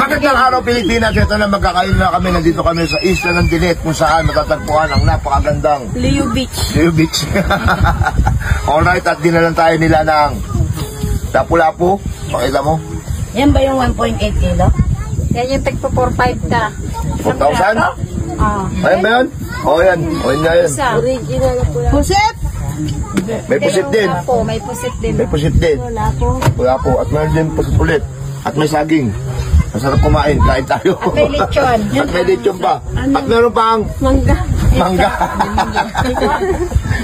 Magandang araw Pilipinas, ito na magkakain na kami. Nandito kami sa isla ng Dinet kung saan matatagpuan ang napakagandang Leo Beach. Leo Beach. Alright, at dinalan tayo nila ng lapu-lapu. Pakita mo. Yan ba yung 1.8 kilo? Yan yung tagpo 4.5 ka. 4,000? Ayan ba yun? O yan, o yun nga yun. Original na po yan. Pusit? May pusit din. May pusit din. May pusit din. Lapu. At meron din pusit ulit. At may saging. Masarap kumain, kain tayo. At may lechon. At may lechon pa. At meron pang Mangga. mangga.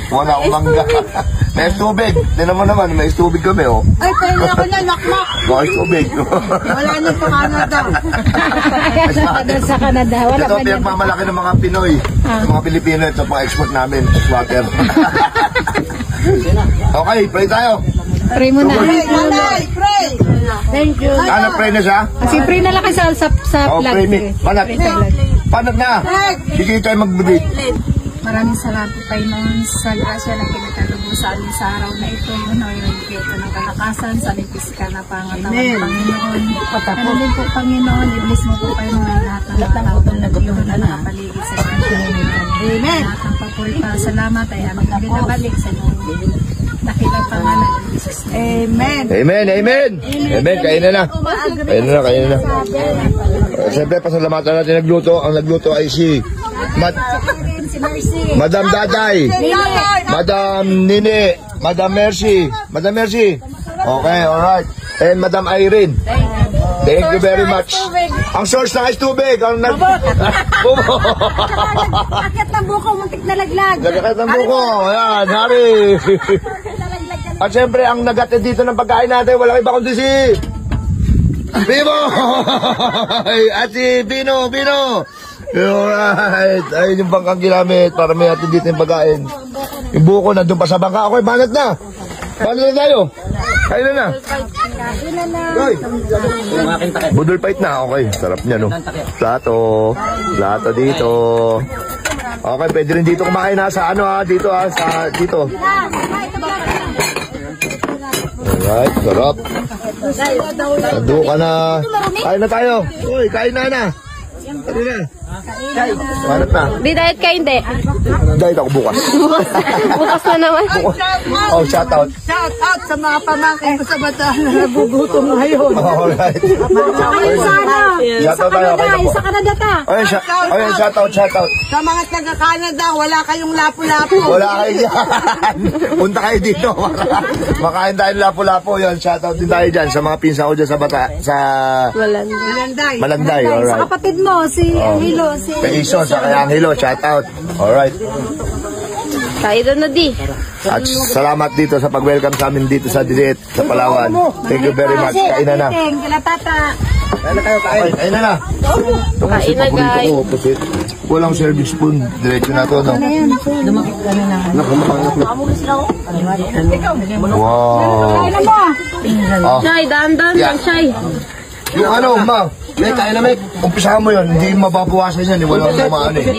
Wala akong mangga. May tubig. Tinan mo naman, may tubig kami, oh. Ay, pwede ako na, nakmak. May tubig. Wala na pa Canada. Doon sa Canada, wala ito pa niya. pinagmamalaki ng mga Pinoy. Ng mga Pilipino, ito pang export namin. Water. Okay, pray tayo. Pray mo na. Pray. Thank you. Ano, pray na siya? Kasi pray na lang kayo sa Oh, vlog. pray me. Panat. Panat na. Sige tayo mag-breathe. Maraming salamat po kayo noon sa grasya na pinagkaloob sa amin sa araw na ito. Yung bigay ng kalakasan sa pisikal na pangatawan ng Panginoon. Ano din po, Panginoon, i-bless mo po kayo ng lahat ng mga tao na nakapaligid sa Panginoon. Amen. Lahat ng papuri para salamat ay aming binabalik sa inyo. Dakilang pangalan ng Jesus. Amen. Amen, amen. Amen, kain na na. Kain na na, kain na na. Siyempre, pasalamatan natin nagluto. Ang nagluto ay si Madam Daday, Madam Nini, Madam Mercy. Madam Mercy. Okay, alright. And Madam Irene. Thank you very much. Ang source na is tubig. Ang Bubo. Akit ng buko, muntik na laglag. Nagkakit ng buko. Ayan, hari. At siyempre, ang nagatid dito ng pagkain natin, walang iba kundi si Bimo! At si Bino. Alright. Ayun yung bangkang ginamit para may atin dito yung pagkain. Yung buko nandun pa sa bangka. Okay, banat na. Banat na tayo. Kain na na. Hoy. Budol fight na. Okay, sarap niya, no? Plato dito. Okay, pwede rin dito kumain ha. Sa ano ha? Dito ha. Dito. Alright, sarap. Nando ka na. Kain na tayo. Uy, kain na na. Ano na? Manap na. Di diet ka, hindi. Diet ako bukas. Bukas na naman. Oh, shout out. Shout out sa mga pamangkin ko sa bata na nagugutom ngayon. Alright. Shout out tayo. Sa Canada ta. Ayun, shout out. Sa mga taga-Canada, wala kayong lapu-lapu. Wala kayo dyan. Punta kayo dito. Makain tayo lapu-lapo. Yun, shout out din tayo dyan sa mga pinsa ko dyan sa bata. Sa Malanday. Alright. Sa kapatid mo, si Angelo. Peison, sa kaya Angelo. Shout out. Alright. Tayo na di. At salamat dito sa pag-welcome sa amin dito sa Dinet, sa Palawan. Thank you very much. Kain na na. Kain na na. Kain na, guys. Walang serving spoon. Diretso na to. No? Wow. Shay, dahan-dahan lang, Shay. Yung ano, ma, may kain na may, umpisahan mo yun, hindi mababawasan yan, walang maano eh.